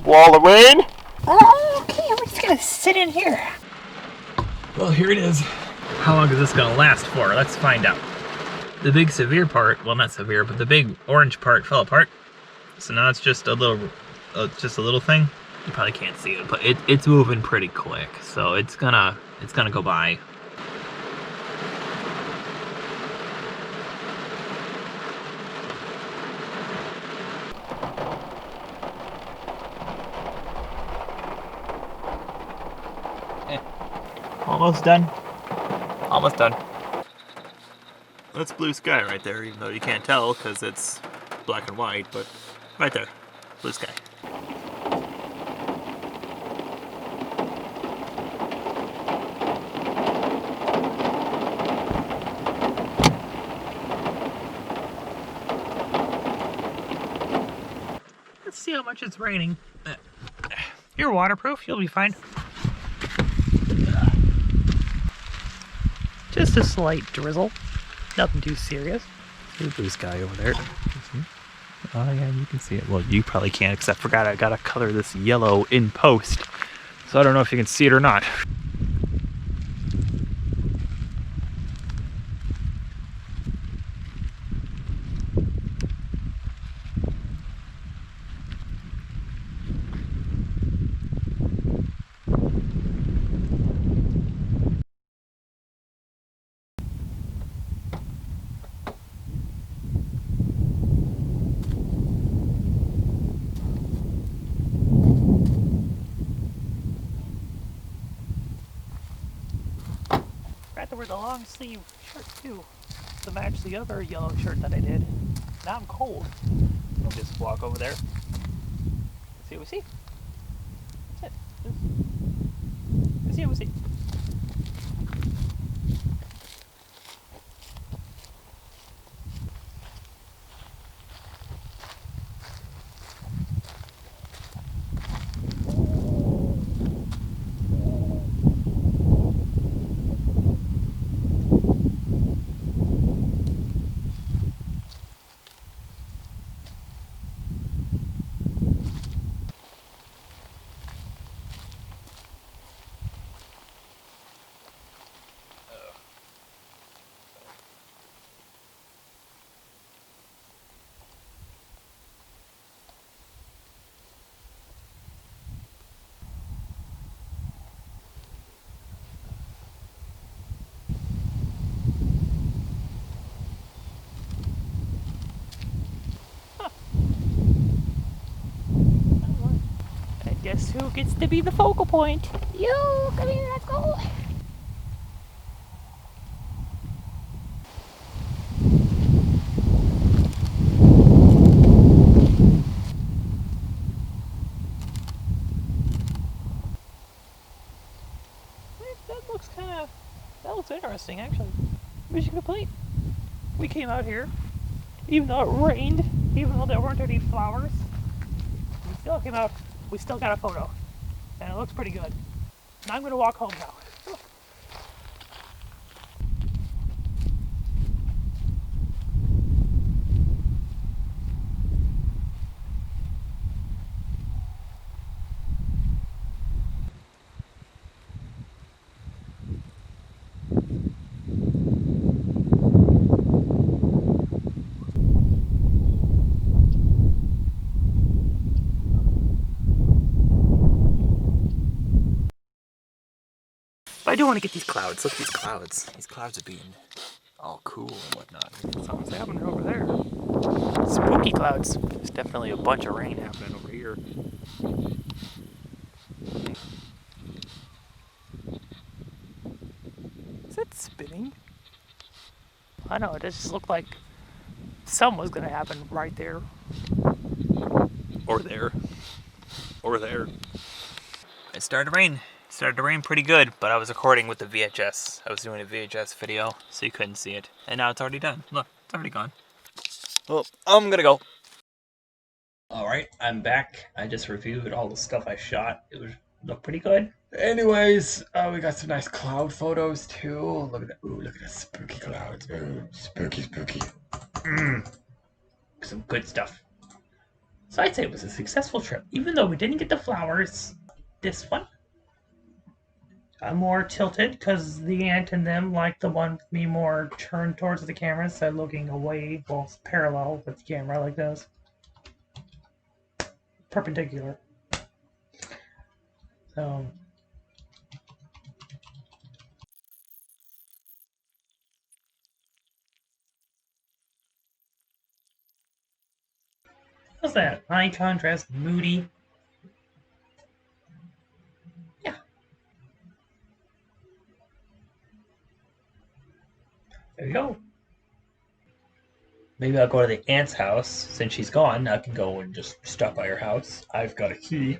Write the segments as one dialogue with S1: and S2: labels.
S1: wall of rain.
S2: Okay, we're just gonna sit in here.
S3: Well, here it is. How long is this gonna last for? Let's find out. The big severe part, well, not severe, but the big orange part fell apart. So now it's just a little thing. You probably can't see it, but it's moving pretty quick. So it's gonna go by. Almost done. Almost done. That's blue sky right there, even though you can't tell because it's black and white, but right there, blue sky. Let's see how much it's raining. You're waterproof, you'll be fine. Just a slight drizzle. Nothing too serious. See the blue sky over there. Oh yeah, you can see it. Well, you probably can't, because I forgot I gotta color this yellow in post. So I don't know if you can see it or not. Got to wear the long sleeve shirt too, to match the other yellow shirt that I did. Now I'm cold. I'll just walk over there. See what we see. That's it. Let's see what we see. Guess who gets to be the focal point? You! Come here, let's go! That looks interesting, actually. Mission complete. We came out here, even though it rained, even though there weren't any flowers. We still came out. We still got a photo, and it looks pretty good. Now I'm going to walk home now. I do want to get these clouds. Look at these clouds. These clouds are being all cool and whatnot. Something's happening over there. Spooky clouds. There's definitely a bunch of rain happening over here. Is it spinning? I know, it just looked like something was going to happen right there. Or there. Or there. It started to rain. Started to rain pretty good, but I was recording with the VHS. I was doing a VHS video, so you couldn't see it. And now it's already done. Look, it's already gone. Well, I'm gonna go. Alright, I'm back. I just reviewed all the stuff I shot. It looked pretty good.
S1: Anyways, we got some nice cloud photos too. Look at that. Ooh, look at the spooky clouds. Ooh, spooky, spooky.
S3: Some good stuff. So I'd say it was a successful trip, even though we didn't get the flowers. This one, I'm more tilted because the ant and them like the one with me more turned towards the camera instead of looking away, well, parallel with the camera like this. Perpendicular. So, what's that? High contrast, moody. Yeah. There you go. Maybe I'll go to the aunt's house. Since she's gone, I can go and just stop by her house. I've got a key.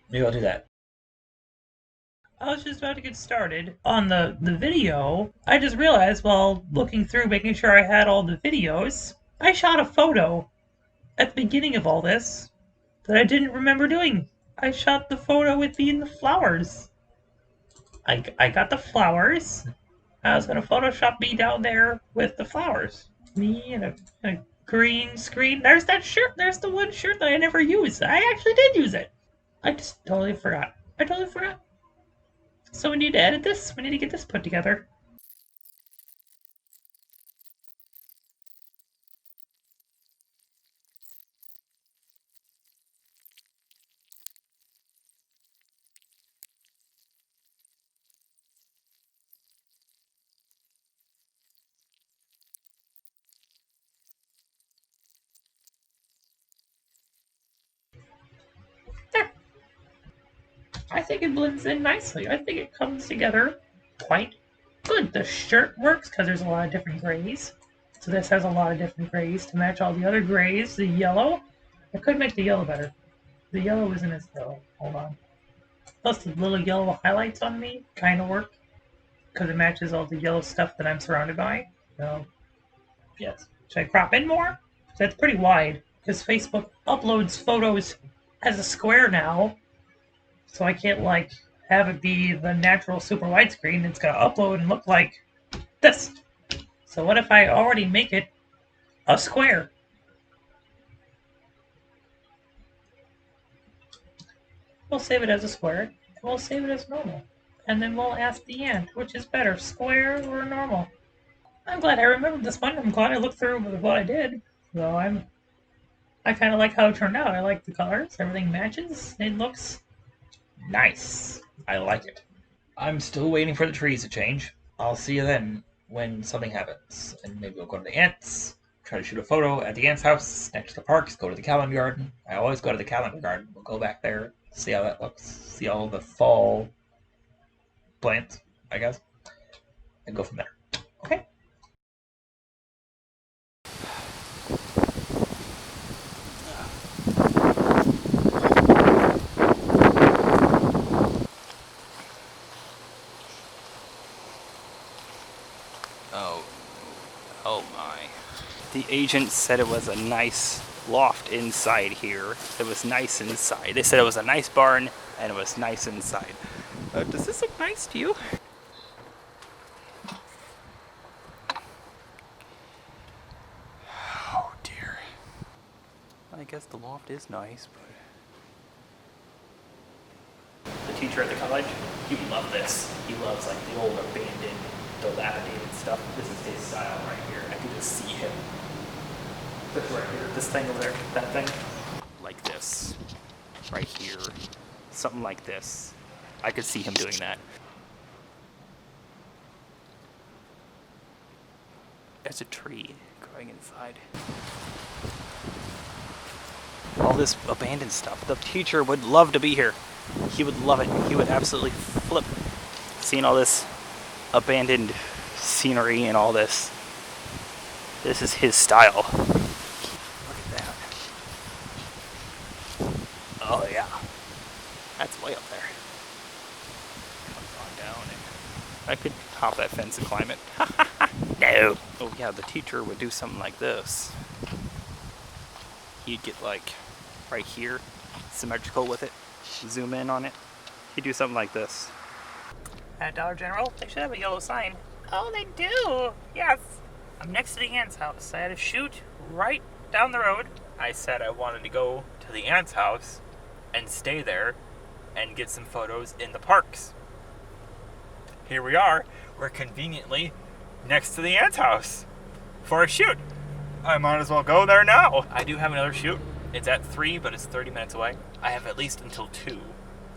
S3: Maybe I'll do that. I was just about to get started on the video. I just realized while looking through, making sure I had all the videos, I shot a photo at the beginning of all this that I didn't remember doing. I shot the photo with me in the flowers. I got the flowers. I was gonna Photoshop me down there with the flowers. Me and a green screen. There's that shirt. There's the one shirt that I never used. I actually did use it. I just totally forgot. I totally forgot. So we need to edit this. We need to get this put together. There. I think it blends in nicely. I think it comes together quite good. The shirt works because there's a lot of different grays. So this has a lot of different grays to match all the other grays. The yellow. I could make the yellow better. The yellow isn't as yellow. Hold on. Plus the little yellow highlights on me kind of work because it matches all the yellow stuff that I'm surrounded by. So, yes. Should I crop in more? That's pretty wide because Facebook uploads photos as a square now. So I can't, like, have it be the natural super widescreen. It's going to upload and look like this. So what if I already make it a square? We'll save it as a square, and we'll save it as normal. And then we'll ask the ant, which is better, square or normal? I'm glad I remembered this one. I'm glad I looked through what I did. So I kind of like how it turned out. I like the colors. Everything matches. It looks nice. I like it. I'm still waiting for the trees to change. I'll see you then when something happens. And maybe we'll go to the ants, try to shoot a photo at the ants' house next to the parks, go to the calendar garden. I always go to the calendar garden. We'll go back there, see how that looks, see all the fall plants, I guess, and go from there. Okay?
S4: Oh my. The agent said it was a nice loft inside here. It was nice inside. They said it was a nice barn and it was nice inside. Does this look nice to you? Oh dear. I guess the loft is nice, but... The teacher at the college, he would love this. He loves like the old abandoned, dilapidated stuff. This is his style right here. I can just see him. This right here, this thing over there, that thing. Like this. Right here. Something like this. I could see him doing that. There's a tree growing inside. All this abandoned stuff. The teacher would love to be here. He would love it. He would absolutely flip seeing all this abandoned scenery and all this. This is his style. Look at that. Oh yeah. That's way up there. Comes on down and I could hop that fence and climb it. No. Oh yeah, the teacher would do something like this. He'd get like right here, symmetrical with it, zoom in on it. He'd do something like this. At Dollar General, they should have a yellow sign. Oh, they do! Yes! I'm next to the aunt's house. I had to shoot right down the road, I said I wanted to go to the aunt's house and stay there and get some photos in the parks. Here we are. We're conveniently next to the aunt's house for a shoot. I might as well go there now. I do have another shoot. It's at 3, but it's 30 minutes away. I have at least until 2.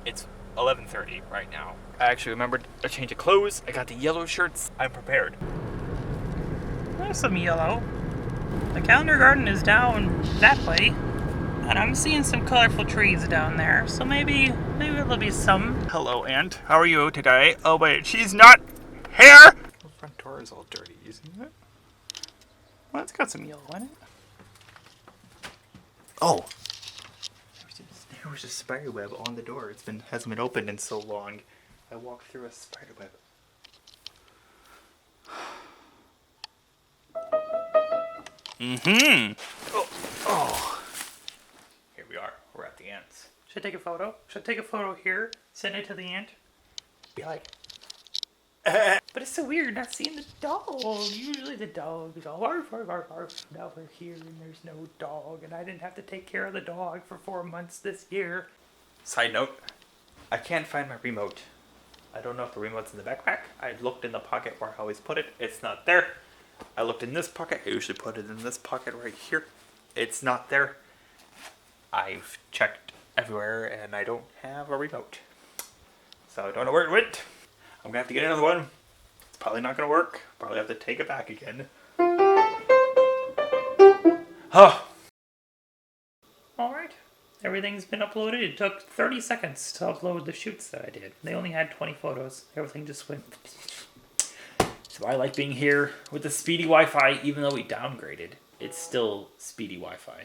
S4: It's 11:30 right now. I actually remembered a change of clothes. I got the yellow shirts. I'm prepared.
S3: There's some yellow. The calendar garden is down that way, and I'm seeing some colorful trees down there. So maybe there'll be some.
S4: Hello, Aunt. How are you today? Oh, wait, she's not here!
S3: The front door is all dirty, isn't it? Well, it's got some yellow in it.
S4: Oh! There was a spider web on the door. Hasn't been opened in so long. I walked through a spider web. Oh. Here we are. We're at the aunt's.
S3: Should I take a photo? Should I take a photo here? Send it to the aunt?
S4: Be like,
S3: But it's so weird not seeing the dog. Usually the dog is all arf, arf, arf, arf. Now we're here and there's no dog, and I didn't have to take care of the dog for 4 months this year.
S4: Side note, I can't find my remote. I don't know if the remote's in the backpack. I looked in the pocket where I always put it. It's not there. I looked in this pocket. I usually put it in this pocket right here. It's not there. I've checked everywhere and I don't have a remote. So I don't know where it went. I'm gonna have to get another one. It's probably not gonna work. Probably have to take it back again. Oh.
S3: Alright. Everything's been uploaded. It took 30 seconds to upload the shoots that I did. They only had 20 photos. Everything just went...
S4: So I like being here with the speedy Wi-Fi, even though we downgraded. It's still speedy Wi-Fi.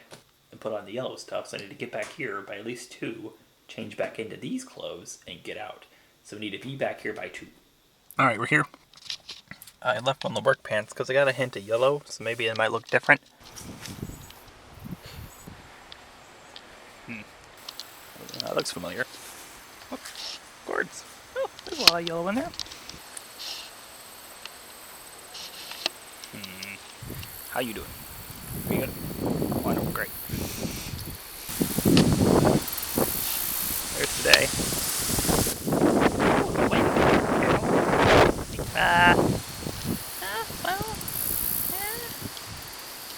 S4: And put on the yellow stuff, so I need to get back here by at least 2, change back into these clothes, and get out. So we need to be back here by 2.
S3: Alright, we're here.
S4: I left on the work pants because I got a hint of yellow, so maybe it might look different. That looks familiar.
S3: Oops. Gourds. Oh, there's a lot of yellow in there.
S4: How you doing? Are you good? Oh, I know, great. There's today.
S3: Oh, wait.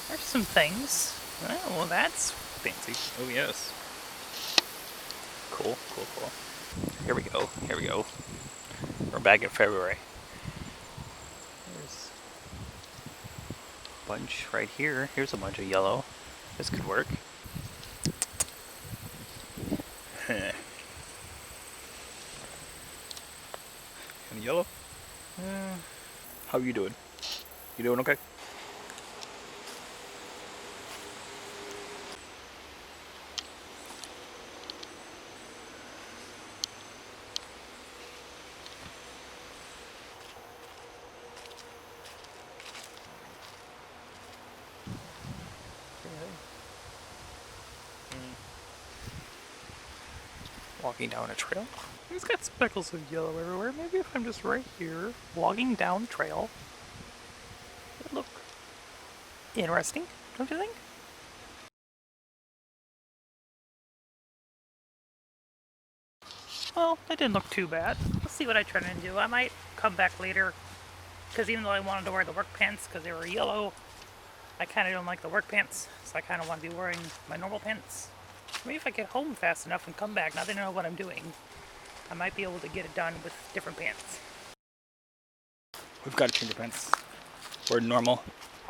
S3: There's some things. Well, that's fancy.
S4: Oh, yes. Cool. Here we go. We're back in February. There's a bunch right here. Here's a bunch of yellow. This could work. Any yellow? How you doing? You doing okay? Walking down a trail.
S3: It's got speckles of yellow everywhere. Maybe if I'm just right here, walking down trail, it'd look interesting, don't you think? Well, that didn't look too bad. Let's see what I turn into. I might come back later, because even though I wanted to wear the work pants because they were yellow, I kind of don't like the work pants, so I kind of want to be wearing my normal pants. Maybe if I get home fast enough and come back, now that I know what I'm doing, I might be able to get it done with different pants.
S4: We've got to change the pants. We're normal.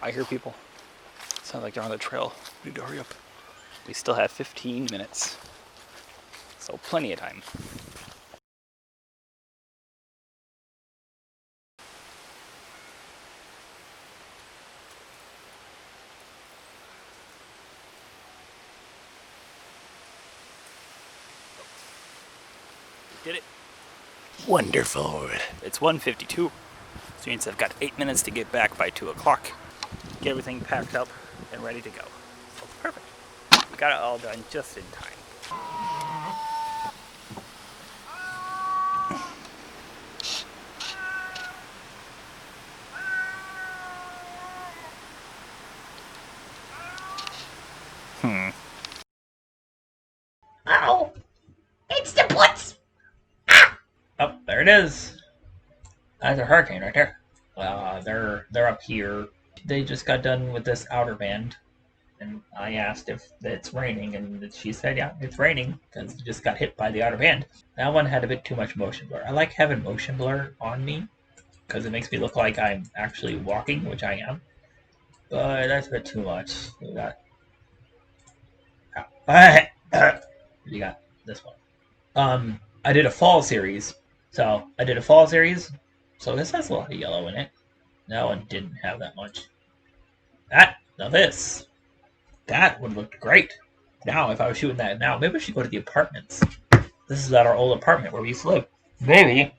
S4: I hear people. Sound like they're on the trail. We need to hurry up. We still have 15 minutes. So plenty of time. Did it. Wonderful. It's 1:52. So means I've got 8 minutes to get back by 2 o'clock. Get everything packed up and ready to go. So perfect. We got it all done just in time.
S2: Oh, it's the Blitz.
S3: Oh, there it is. That's a hurricane right there. They're up here. They just got done with this outer band, and I asked if it's raining, and she said, yeah, it's raining because it just got hit by the outer band. That one had a bit too much motion blur. I like having motion blur on me because it makes me look like I'm actually walking, which I am. But that's a bit too much. You got you got this one. I did a fall series. So this has a lot of yellow in it. That one didn't have that much. Now this. That would look great. Now, if I was shooting that now, maybe I should go to the apartments. This is at our old apartment where we used to live. Maybe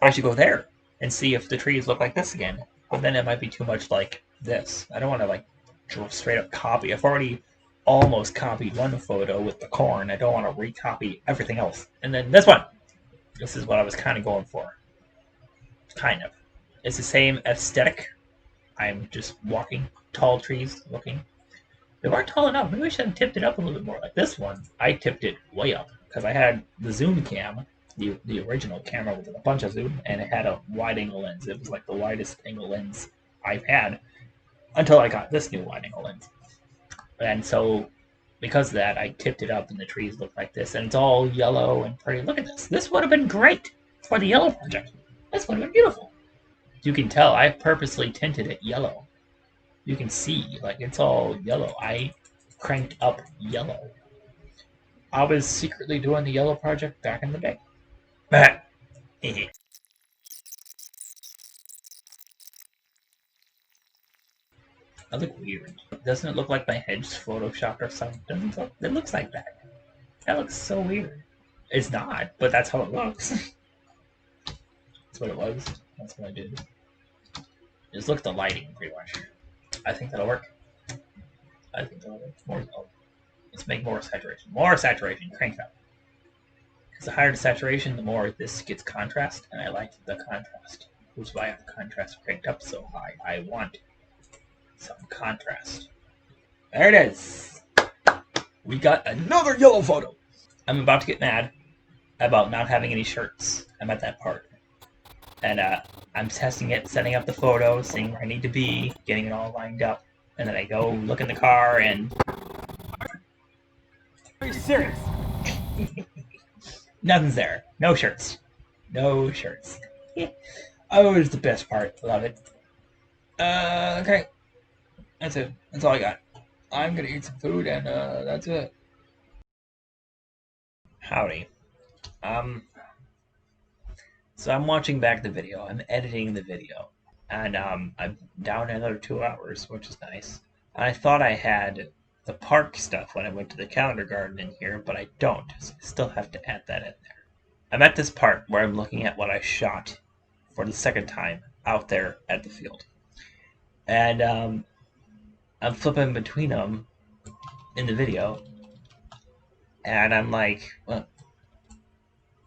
S3: I should go there and see if the trees look like this again. But then it might be too much like this. I don't want to like straight up copy. I've already almost copied one photo with the corn. I don't want to recopy everything else. And then this one. This is what I was kind of going for. Kind of. It's the same aesthetic. I'm just walking, tall trees, looking. They weren't tall enough. Maybe I should have tipped it up a little bit more. Like this one, I tipped it way up because I had the zoom cam, the original camera with a bunch of zoom, and it had a wide angle lens. It was like the widest angle lens I've had until I got this new wide angle lens. And so because of that, I tipped it up and the trees look like this, and it's all yellow and pretty. Look at this. This would have been great for the yellow project. This would have been beautiful. You can tell I purposely tinted it yellow. You can see, like, it's all yellow. I cranked up yellow. I was secretly doing the yellow project back in the day. I look weird. Doesn't it look like my head's photoshopped or something? Doesn't it look? It looks like that. That looks so weird. It's not, but that's how it looks. That's what it was. That's what I did. Just look at the lighting, pretty much. I think that'll work. I think that'll work. More. Oh, let's make more saturation. More saturation. Crank it up. Because the higher the saturation, the more this gets contrast, and I like the contrast. Which is why I have the contrast cranked up so high. I want some contrast. There it is. We got another yellow photo. I'm about to get mad about not having any shirts. I'm at that part. And I'm testing it, setting up the photo, seeing where I need to be, getting it all lined up. And then I go look in the car and...
S4: Are you serious?
S3: Nothing's there. No shirts. No shirts. Oh, it's the best part. Love it. Okay. That's it. That's all I got. I'm gonna eat some food and that's it. Howdy. So I'm watching back the video. I'm editing the video. And I'm down another 2 hours, which is nice. I thought I had the park stuff when I went to the calendar garden in here, but I don't. So I still have to add that in there. I'm at this part where I'm looking at what I shot for the second time out there at the field. And I'm flipping between them in the video. And I'm like, well,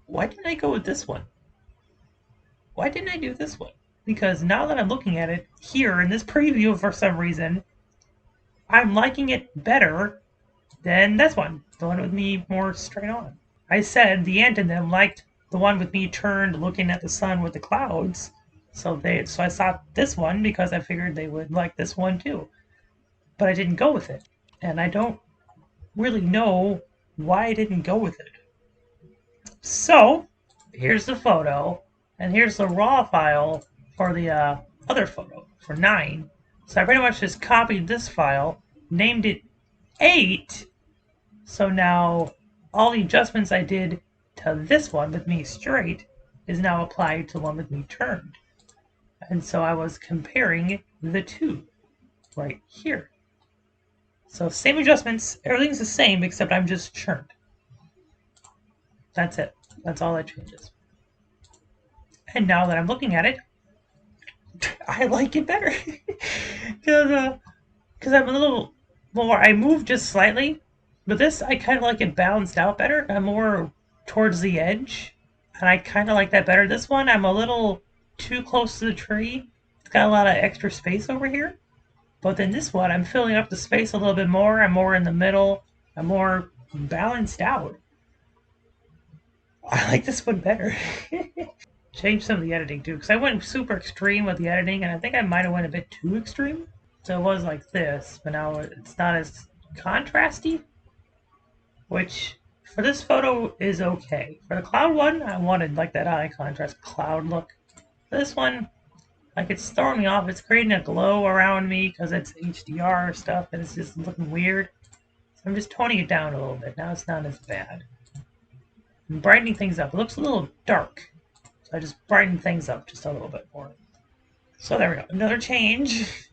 S3: why didn't I go with this one? Why didn't I do this one? Because now that I'm looking at it here in this preview for some reason, I'm liking it better than this one. The one with me more straight on. I said the ant in them liked the one with me turned looking at the sun with the clouds. So I saw this one because I figured they would like this one too. But I didn't go with it. And I don't really know why I didn't go with it. So, here's the photo. And here's the raw file for the other photo, for 9. So I pretty much just copied this file, named it 8. So now all the adjustments I did to this one with me straight is now applied to one with me turned. And so I was comparing the two right here. So same adjustments, everything's the same except I'm just turned. That's it. That's all that changes. And now that I'm looking at it, I like it better. Because I'm a little more, I moved just slightly. But this, I kind of like it balanced out better. I'm more towards the edge. And I kind of like that better. This one, I'm a little too close to the tree. It's got a lot of extra space over here. But then this one, I'm filling up the space a little bit more. I'm more in the middle. I'm more balanced out. I like this one better. Change some of the editing too, because I went super extreme with the editing, and I think I might have went a bit too extreme. So it was like this, but now it's not as contrasty, which for this photo is okay. For the cloud one, I wanted like that high contrast cloud look. For this one, like it's throwing me off. It's creating a glow around me because it's HDR stuff, and it's just looking weird. So I'm just toning it down a little bit. Now it's not as bad. I'm brightening things up. It looks a little dark. I just brightened things up just a little bit more. So there we go. Another change.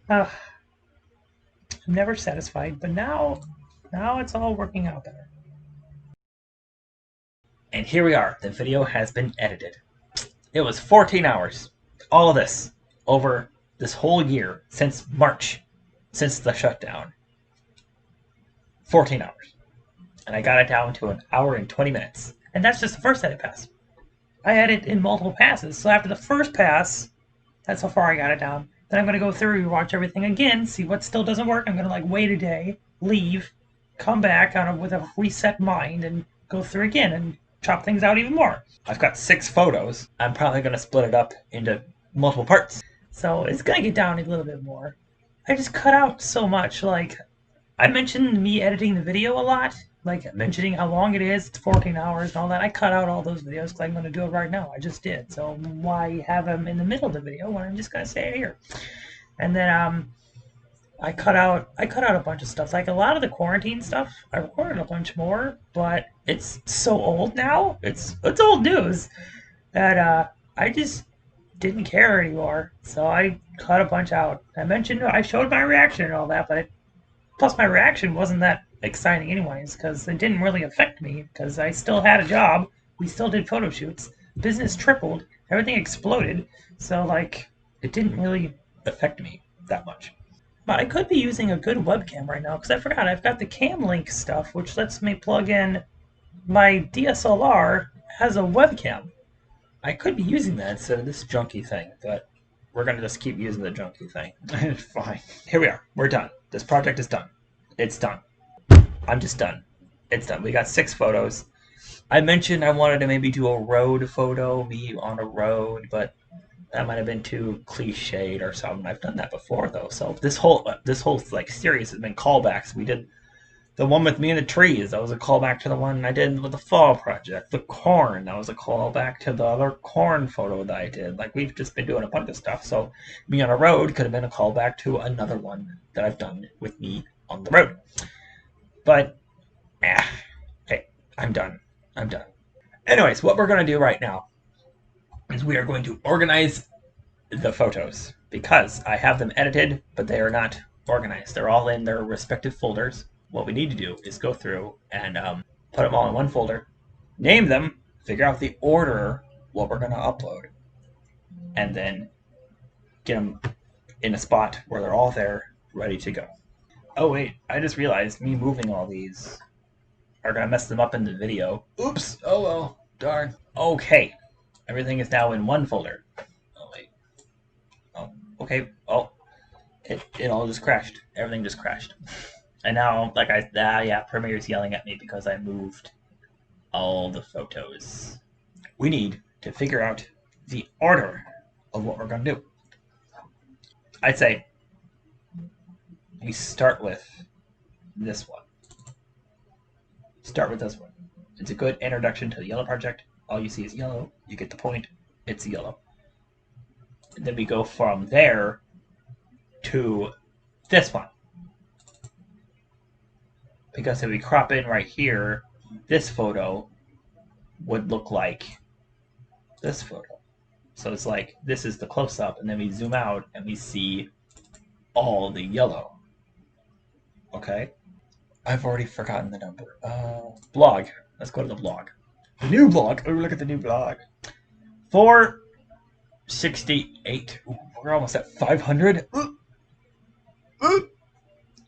S3: I'm never satisfied, but now it's all working out better.
S1: And here we are. The video has been edited. It was 14 hours. All of this over this whole year since March, since the shutdown. 14 hours. And I got it down to an hour and 20 minutes.
S3: And that's just the first edit pass. I had it in multiple passes. So after the first pass, that's how far I got it down. Then I'm going to go through, rewatch everything again, see what still doesn't work. I'm going to like wait a day, leave, come back with a reset mind, and go through again and chop things out even more.
S1: I've got 6 photos. I'm probably going to split it up into multiple parts.
S3: So it's going to get down a little bit more. I just cut out so much. Like, I mentioned me editing the video a lot. Like, mentioning how long it is. It's 14 hours and all that. I cut out all those videos because I'm going to do it right now. I just did. So why have them in the middle of the video when I'm just going to say it here? And then I cut out a bunch of stuff. Like a lot of the quarantine stuff, I recorded a bunch more, but it's so old now. It's old news that I just didn't care anymore. So I cut a bunch out. I showed my reaction and all that, but plus my reaction wasn't that exciting anyways, because it didn't really affect me, because I still had a job. We still did photo shoots. Business tripled. Everything exploded. So like, it didn't really affect me that much. But I could be using a good webcam right now, because I forgot I've got the CamLink stuff, which lets me plug in my DSLR has a webcam. I could be using that instead of this junky thing, but we're going to just keep using the junky thing. Fine. Here we are. We're done. This project is done. It's done. I'm just done. It's done. We got 6 photos. I mentioned I wanted to maybe do a road photo, me on a road, but that might have been too cliched or something. I've done that before though. So this whole like series has been callbacks. We did the one with me in the trees. That was a callback to the one I did with the fall project. The corn. That was a callback to the other corn photo that I did. Like we've just been doing a bunch of stuff. So me on a road could have been a callback to another one that I've done with me on the road. But, hey, I'm done. I'm done. Anyways, what we're going to do right now is we are going to organize the photos because I have them edited, but they are not organized. They're all in their respective folders. What we need to do is go through and put them all in one folder, name them, figure out the order what we're going to upload, and then get them in a spot where they're all there, ready to go. Oh wait, I just realized me moving all these are going to mess them up in the video. Oops, oh well, darn. Okay, everything is now in one folder. Oh wait. Oh, okay, oh. It all just crashed. Everything just crashed. And now, like Premiere's yelling at me because I moved all the photos. We need to figure out the order of what we're going to do. I'd say we start with this one. Start with this one. It's a good introduction to the yellow project. All you see is yellow. You get the point. It's yellow. And then we go from there to this one. Because if we crop in right here, this photo would look like this photo. So it's like, this is the close-up, and then we zoom out and we see all the yellow. Okay? I've already forgotten the number. Blog. Let's go to the blog. The new blog. Oh, look at the new blog. 468. Ooh, we're almost at 500.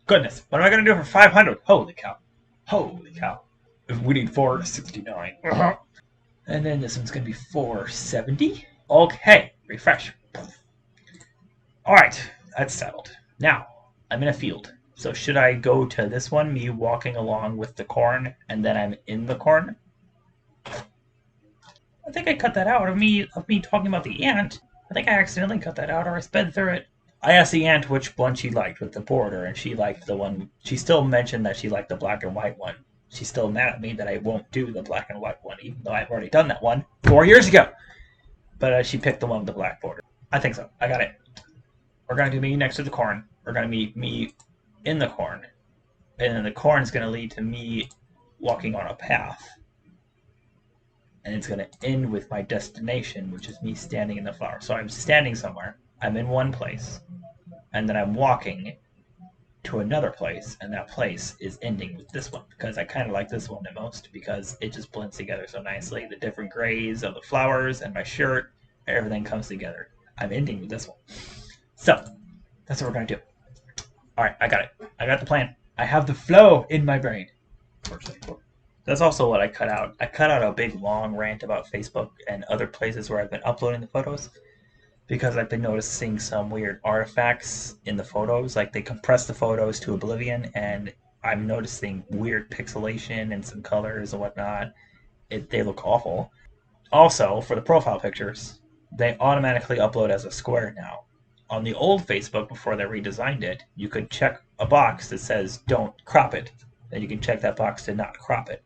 S3: Goodness. What am I going to do for 500? Holy cow. Holy cow. We need 469. And then this one's going to be 470. Okay. Refresh. Alright. That's settled. Now, I'm in a field. So should I go to this one, me walking along with the corn, and then I'm in the corn?
S1: I think I cut that out of me talking about the ant. I think I accidentally cut that out, or I sped through it. I asked the ant which one she liked with the border, and she liked the one. She still mentioned that she liked the black and white one. She's still mad at me that I won't do the black and white one, even though I've already done that one 4 years ago. But she picked the one with the black border. I think so. I got it. We're going to do me next to the corn. We're going to meet me in the corn. And then the corn is going to lead to me walking on a path. And it's going to end with my destination, which is me standing in the flower. So I'm standing somewhere. I'm in one place. And then I'm walking to another place. And that place is ending with this one. Because I kind of like this one the most. Because it just blends together so nicely. The different grays of the flowers and my shirt. Everything comes together. I'm ending with this one. So, that's what we're going to do. Alright, I got it. I got the plan. I have the flow in my brain. That's also what I cut out. I cut out a big long rant about Facebook and other places where I've been uploading the photos. Because I've been noticing some weird artifacts in the photos. Like they compress the photos to oblivion. And I'm noticing weird pixelation and some colors and whatnot. They look awful. Also, for the profile pictures, they automatically upload as a square now. On the old Facebook, before they redesigned it, you could check a box that says don't crop it. Then you can check that box to not crop it.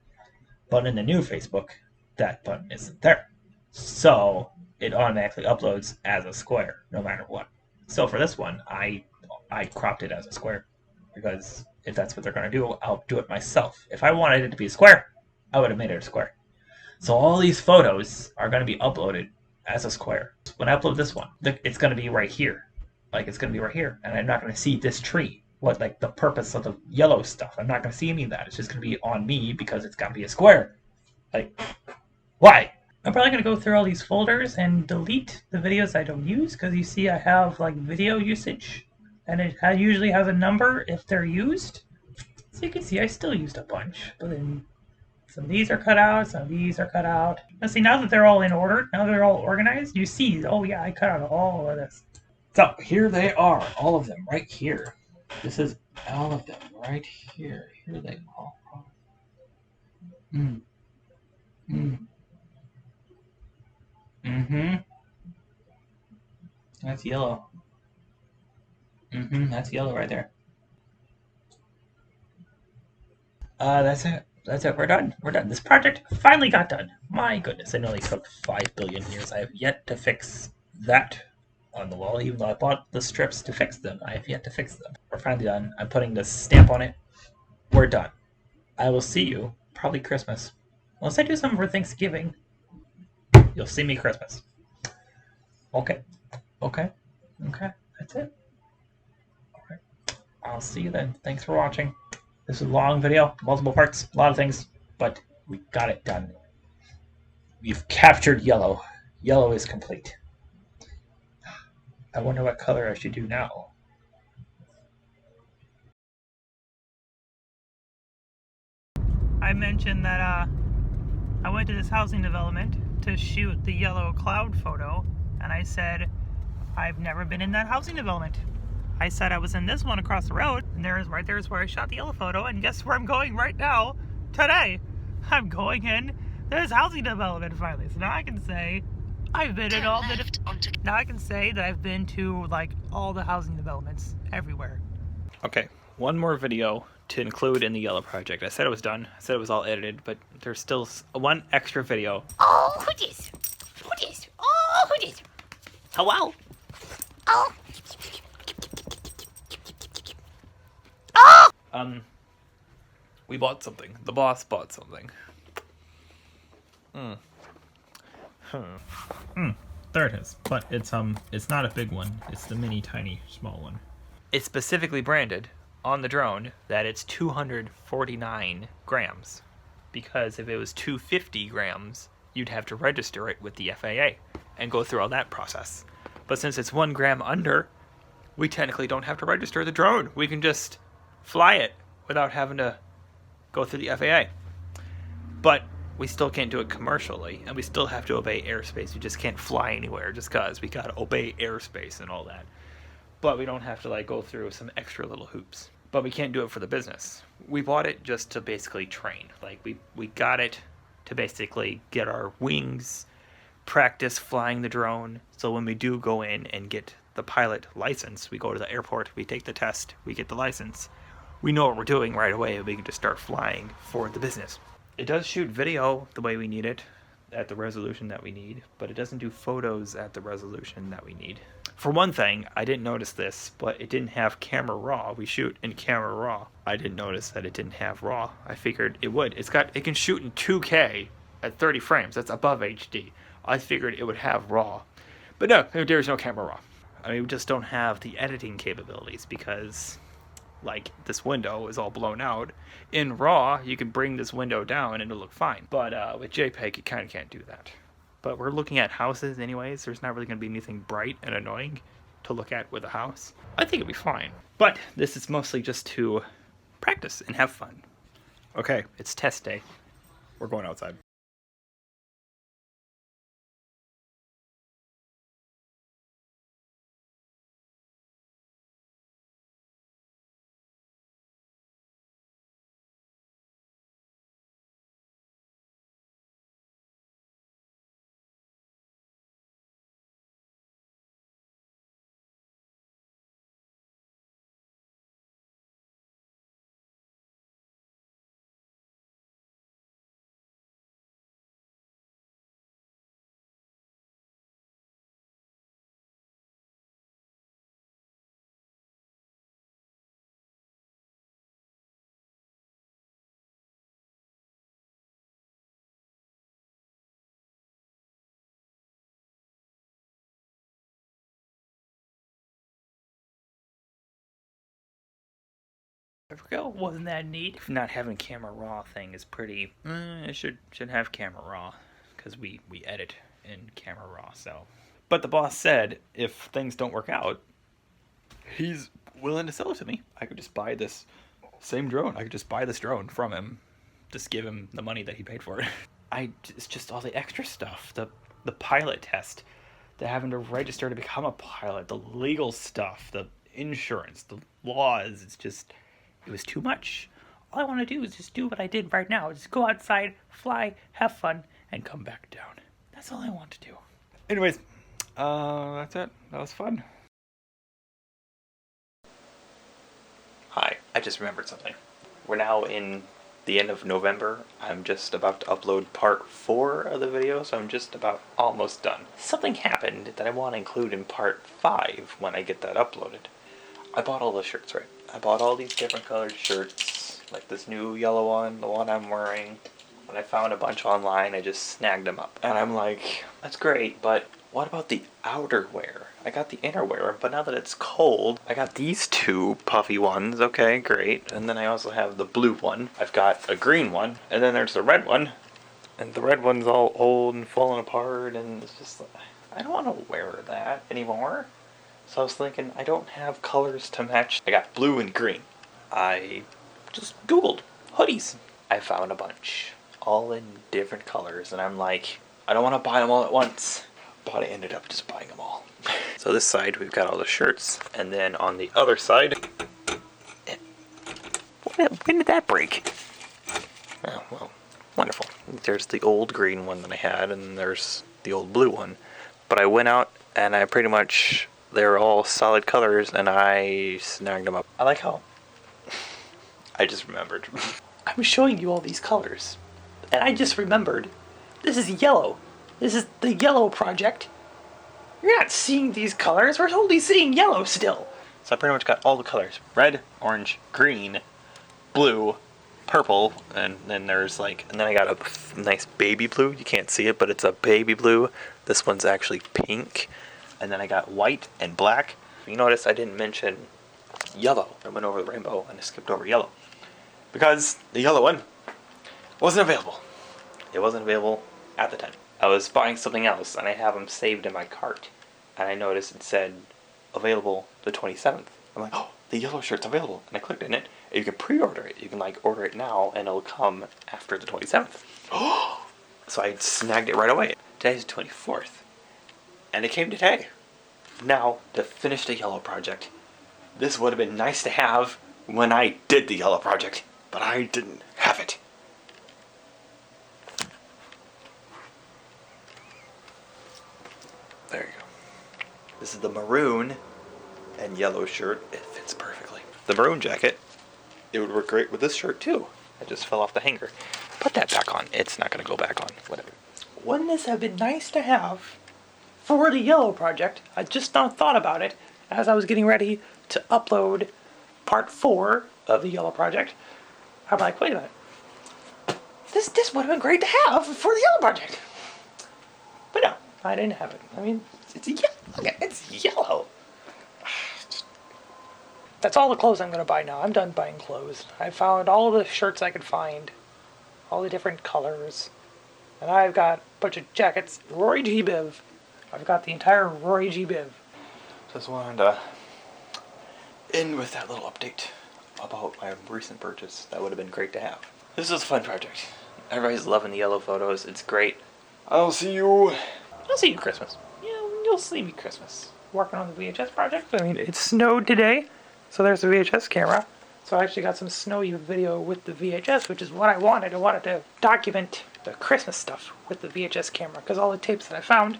S1: But in the new Facebook, that button isn't there. So it automatically uploads as a square, no matter what. So for this one, I cropped it as a square. Because if that's what they're going to do, I'll do it myself. If I wanted it to be a square, I would have made it a square. So all these photos are going to be uploaded as a square. When I upload this one, it's going to be right here. Like, it's going to be right here. And I'm not going to see this tree. What, like, the purpose of the yellow stuff. I'm not going to see any of that. It's just going to be on me because it's got to be a square. Like, why? I'm probably going to go through all these folders and delete the videos I don't use. Because you see I have, like, video usage. And it usually has a number if they're used. So you can see I still used a bunch. But then some of these are cut out, some of these are cut out. Now see, now that they're all in order, now they're all organized, you see, oh yeah, I cut out all of this. So here they are, all of them, right here. This is all of them, right here. Here they all are. That's yellow. That's yellow right there. That's it. That's it. We're done. We're done. This project finally got done. My goodness, it only took 5 billion years. I have yet to fix that on the wall, even though I bought the strips to fix them. I have yet to fix them. We're finally done. I'm putting the stamp on it. We're done. I will see you probably Christmas. Unless I do something for Thanksgiving, you'll see me Christmas. Okay. Okay. Okay. That's it. Alright. I'll see you then. Thanks for watching. This is a long video, multiple parts, a lot of things, but we got it done. We've captured yellow. Yellow is complete. I wonder what color I should do now.
S3: I mentioned that I went to this housing development to shoot the yellow cloud photo, and I said, I've never been in that housing development. I said I was in this one across the road, and right there is where I shot the yellow photo, and guess where I'm going right now, today? I'm going in this housing development finally. So now I can say I've been in all the... Now I can say that I've been to, like, all the housing developments everywhere.
S4: Okay, one more video to include in the yellow project. I said it was done. I said it was all edited, but there's still one extra video.
S2: Oh, who this? Who this? Oh, who this?
S4: Hello?
S2: Oh.
S4: We bought something. The boss bought something.
S1: There it is. But it's not a big one. It's the mini tiny small one.
S4: It's specifically branded on the drone that it's 249 grams. Because if it was 250 grams, you'd have to register it with the FAA and go through all that process. But since it's 1 gram under, we technically don't have to register the drone. We can just fly it without having to go through the FAA. But we still can't do it commercially, and we still have to obey airspace. We just can't fly anywhere just because we gotta obey airspace and all that. But we don't have to, like, go through some extra little hoops. But we can't do it for the business. We bought it just to basically train. Like, we got it to basically get our wings practice flying the drone. So when we do go in and get the pilot license, we go to the airport, we take the test, we get the license. We know what we're doing right away, and we can just start flying for the business. It does shoot video the way we need it, at the resolution that we need, but it doesn't do photos at the resolution that we need. For one thing, I didn't notice this, but it didn't have camera raw. We shoot in camera raw. I didn't notice that it didn't have raw. I figured it would. It can shoot in 2K at 30 frames. That's above HD. I figured it would have raw. But no, there's no camera raw. I mean, we just don't have the editing capabilities because, like, this window is all blown out. In RAW, you can bring this window down and it'll look fine. But with JPEG, you kind of can't do that. But we're looking at houses anyways. There's not really going to be anything bright and annoying to look at with a house. I think it'll be fine. But this is mostly just to practice and have fun. Okay, it's test day. We're going outside. Wasn't that neat? Not having camera raw thing is pretty. It should have camera raw because we edit in camera raw. So, but the boss said if things don't work out, he's willing to sell it to me. I could just buy this same drone. I could just buy this drone from him, just give him the money that he paid for it. It's just all the extra stuff, the pilot test, the having to register to become a pilot, the legal stuff, the insurance, the laws. It was too much. All I want to do is just do what I did right now. Just go outside, fly, have fun, and come back down. That's all I want to do. Anyways, that's it. That was fun. Hi, I just remembered something. We're now in the end of November. I'm just about to upload part 4 of the video, so I'm just about almost done. Something happened that I want to include in part 5 when I get that uploaded. I bought all the shirts, right? I bought all these different colored shirts, like this new yellow one, the one I'm wearing. When I found a bunch online, I just snagged them up. And I'm like, that's great, but what about the outerwear? I got the innerwear, but now that it's cold, I got these 2 puffy ones. Okay, great. And then I also have the blue one. I've got a green one, and then there's the red one. And the red one's all old and falling apart, and it's just, I don't want to wear that anymore. So I was thinking, I don't have colors to match. I got blue and green. I just Googled hoodies. I found a bunch, all in different colors, and I'm like, I don't want to buy them all at once. But I ended up just buying them all. So this side, we've got all the shirts, and then on the other side, when did that break? Oh, well, wonderful. There's the old green one that I had, and there's the old blue one. But I went out, and I pretty much... They're all solid colors, and I snagged them up. I like how... I just remembered. I was showing you all these colors, and I just remembered. This is yellow. This is the yellow project. You're not seeing these colors. We're only seeing yellow still. So I pretty much got all the colors. Red, orange, green, blue, purple, and then there's like... And then I got a nice baby blue. You can't see it, but it's a baby blue. This one's actually pink. And then I got white and black. You notice I didn't mention yellow. I went over the rainbow and I skipped over yellow. Because the yellow one wasn't available. It wasn't available at the time. I was buying something else and I have them saved in my cart. And I noticed it said available the 27th. I'm like, oh, the yellow shirt's available. And I clicked in it. And you can pre-order it. You can like order it now and it'll come after the 27th. So I snagged it right away. Today's the 24th. And it came today. Now, to finish the yellow project, this would have been nice to have when I did the yellow project, but I didn't have it.
S5: This is the maroon and yellow shirt. It fits perfectly. The maroon jacket, it would work great with this shirt too. It just fell off the hanger. Put that back on. It's not going to go back on. Whatever.
S3: Wouldn't this have been nice to have for the yellow project? I just not thought about it as I was getting ready to upload part 4 of the yellow project. I'm like, wait a minute. This would have been great to have for the yellow project. But no, I didn't have it. I mean, it's yellow. Look at it, it's yellow. That's all the clothes I'm going to buy now. I'm done buying clothes. I found all the shirts I could find. All the different colors. And I've got a bunch of jackets. Roy G. Biv. I've got the entire Roy G. Biv.
S5: Just wanted to end with that little update about my recent purchase. That would have been great to have. This is a fun project. Everybody's loving the yellow photos. It's great. I'll see you
S3: Christmas. You'll see me Christmas. Working on the VHS project. I mean, it snowed today. So there's the VHS camera. So I actually got some snowy video with the VHS, which is what I wanted. I wanted to document the Christmas stuff with the VHS camera, because all the tapes that I found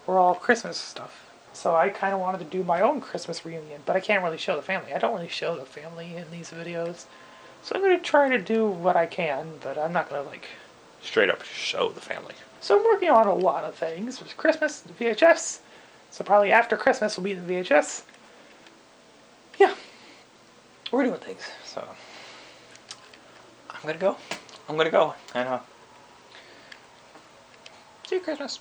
S3: were all Christmas stuff. So I kind of wanted to do my own Christmas reunion, but I can't really show the family. I don't really show the family in these videos. So I'm going to try to do what I can, but I'm not going to, straight up show the family. So I'm working on a lot of things. There's Christmas, the VHS. So probably after Christmas will be the VHS. Yeah. We're doing things, so I'm gonna go. I know. See you Christmas.